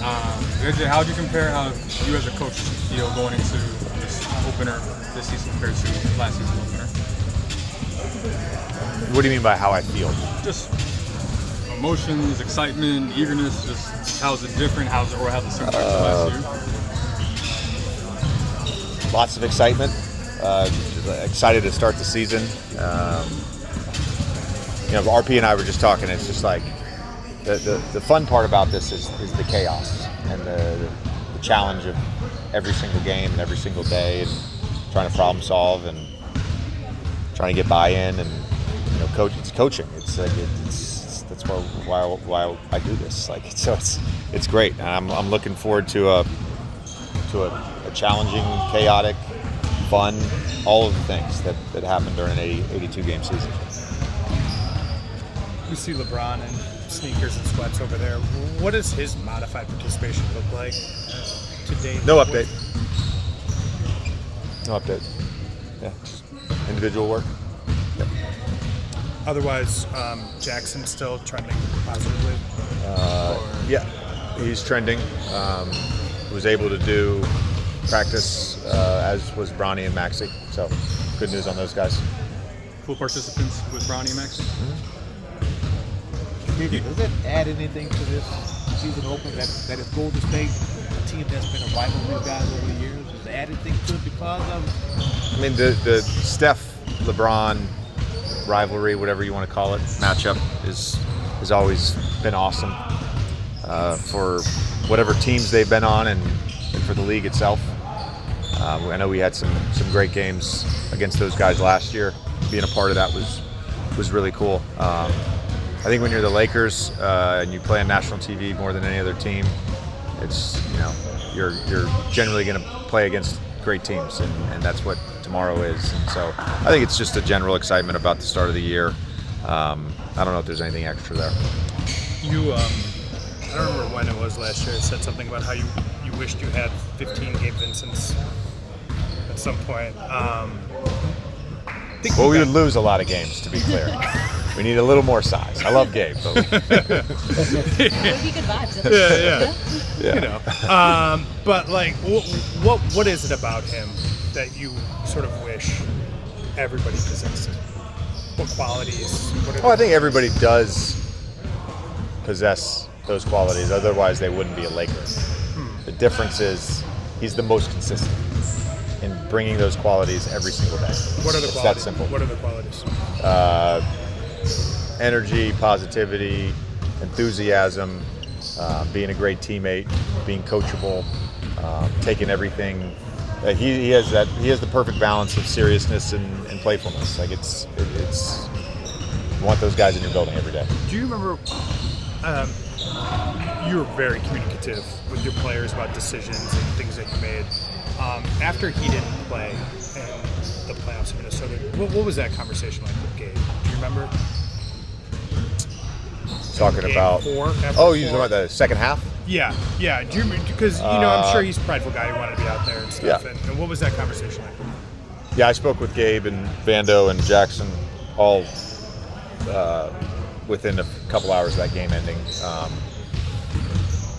JJ, how would you compare how you as a coach feel going into this opener this season compared to last season's opener? What do you mean by how I feel? Just emotions, excitement, eagerness. Just how's it different? How's it similar to last year? Lots of excitement. Excited to start the season. RP and I were just talking. It's just like the fun part about this is the chaos and the challenge of every single game and every single day, and trying to problem solve and trying to get buy-in, and coach. It's coaching. It's that's why I do this. So it's great. And I'm looking forward to a challenging, chaotic, fun, all of the things that happen during an 82-game season. We see LeBron in sneakers and sweats over there. What does his modified participation look like to date? No update. No update. Yeah, just individual work. Yep. Otherwise, Jackson still trending positively? Yeah, he's trending. Was able to do practice as was Bronny and Maxey. So good news on those guys. Full participants with Bronny and Maxey? Mm-hmm. Does it add anything to this season opener that is Golden State, a team that's been a rival with these guys over the years? Does it add anything to it because of? I mean, the Steph-LeBron rivalry, whatever you want to call it, matchup has always been awesome for whatever teams they've been on and for the league itself. I know we had some great games against those guys last year. Being a part of that was really cool. I think when you're the Lakers and you play on national TV more than any other team, it's you're generally going to play against great teams, and that's what tomorrow is. And so I think it's just a general excitement about the start of the year. I don't know if there's anything extra there. You, I don't remember when it was last year, said something about how you wished you had 15 Gabe Vincents at some point. Well, we would lose a lot of games, to be clear. We need a little more size. I love Gabe, but Would be good vibes. yeah. But like, what is it about him that you sort of wish everybody possessed? What qualities? I think everybody does possess those qualities. Otherwise, they wouldn't be a Laker. The difference is he's the most consistent in bringing those qualities every single day. What are the qualities? It's that simple. What are the qualities? Energy, positivity, enthusiasm, being a great teammate, being coachable, taking everything. He has the perfect balance of seriousness and playfulness. Like it's you want those guys in your building every day. Do you remember? You were very communicative with your players about decisions and things that you made. After he didn't play in the playoffs in Minnesota, what was that conversation like with Gabe? Do you remember? Talking Game about 4? you're talking about the second half? Yeah. Do you remember? Because I'm sure he's a prideful guy who wanted to be out there and stuff. Yeah. And what was that conversation like? Yeah, I spoke with Gabe and Vando and Jackson all within a couple hours of that game ending.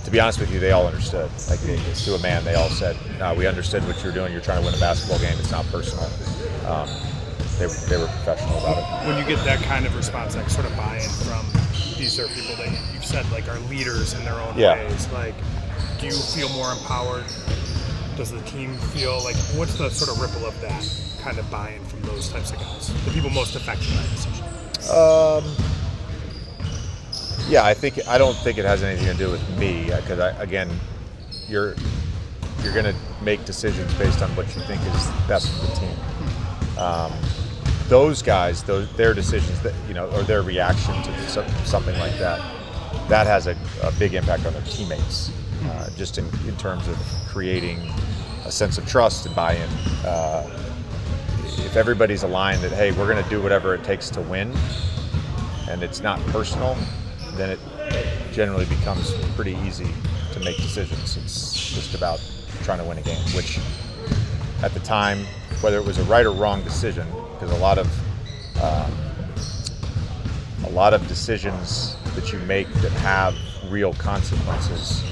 To be honest with you, they all understood. Like to a man, they all said, "No, we understood what you were doing. You're trying to win a basketball game. It's not personal." They were professional about it. When you get that kind of response, like sort of buy-in from these are people that you've said like are leaders in their own ways. Like, do you feel more empowered? Does the team feel like what's the sort of ripple of that kind of buy-in from those types of guys? The people most affected by the decision. Yeah, I don't think it has anything to do with me because again, you're going to make decisions based on what you think is best for the team. Those guys, their decisions that or their reaction to something like that has a big impact on their teammates, just in terms of creating a sense of trust and buy-in. If everybody's aligned that hey, we're going to do whatever it takes to win, and it's not personal, then it generally becomes pretty easy to make decisions. It's just about trying to win a game, which at the time, whether it was a right or wrong decision, because a lot of decisions that you make that have real consequences,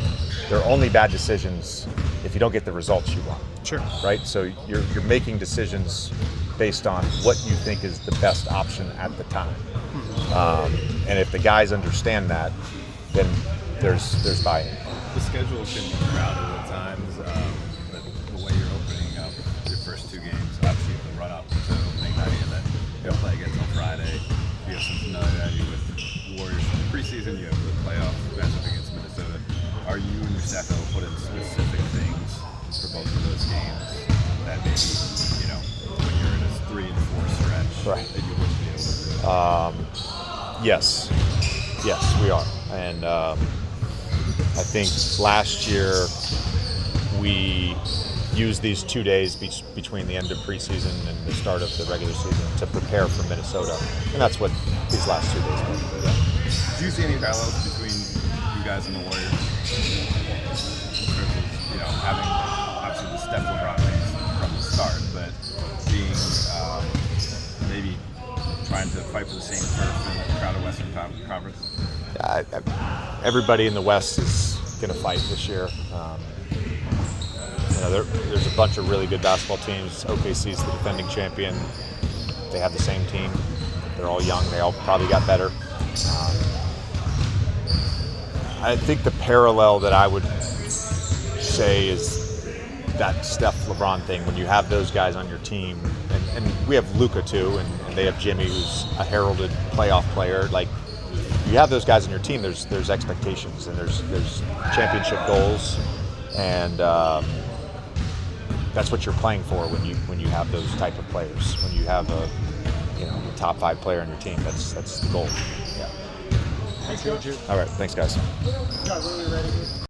they're only bad decisions if you don't get the results you want. Sure. Right? So you're making decisions based on what you think is the best option at the time. And if the guys understand that, then there's buy-in. The schedule can be crowded at times, but the way you're opening up your first two games, obviously the run-up to opening night, and then you'll play again until Friday. You have some familiarity with Warriors in the preseason. You have the playoff matchup against Minnesota. Are you and your staff able to put in specific things for both of those games that maybe, when you're in a 3 and 4 stretch, Right. that you wouldn't be able to do? Yes, we are. And I think last year we used these 2 days between the end of preseason and the start of the regular season to prepare for Minnesota. And that's what these last 2 days were. Do you see any parallels between you guys and the Warriors? In terms of, having obviously the Steph LeBron things from the start, but being maybe trying to fight for the same turf in the crowded Western Conference? Everybody in the West is going to fight this year. There's a bunch of really good basketball teams. OKC is the defending champion. They have the same team. They're all young. They all probably got better. I think the parallel that I would say is that Steph LeBron thing. When you have those guys on your team, and we have Luka too, and they have Jimmy, who's a heralded playoff player. Like, you have those guys on your team, there's expectations and there's championship goals, and that's what you're playing for when you have those type of players. When you have a top 5 player on your team, that's the goal. Yeah. Thanks, Coach. All right, thanks guys.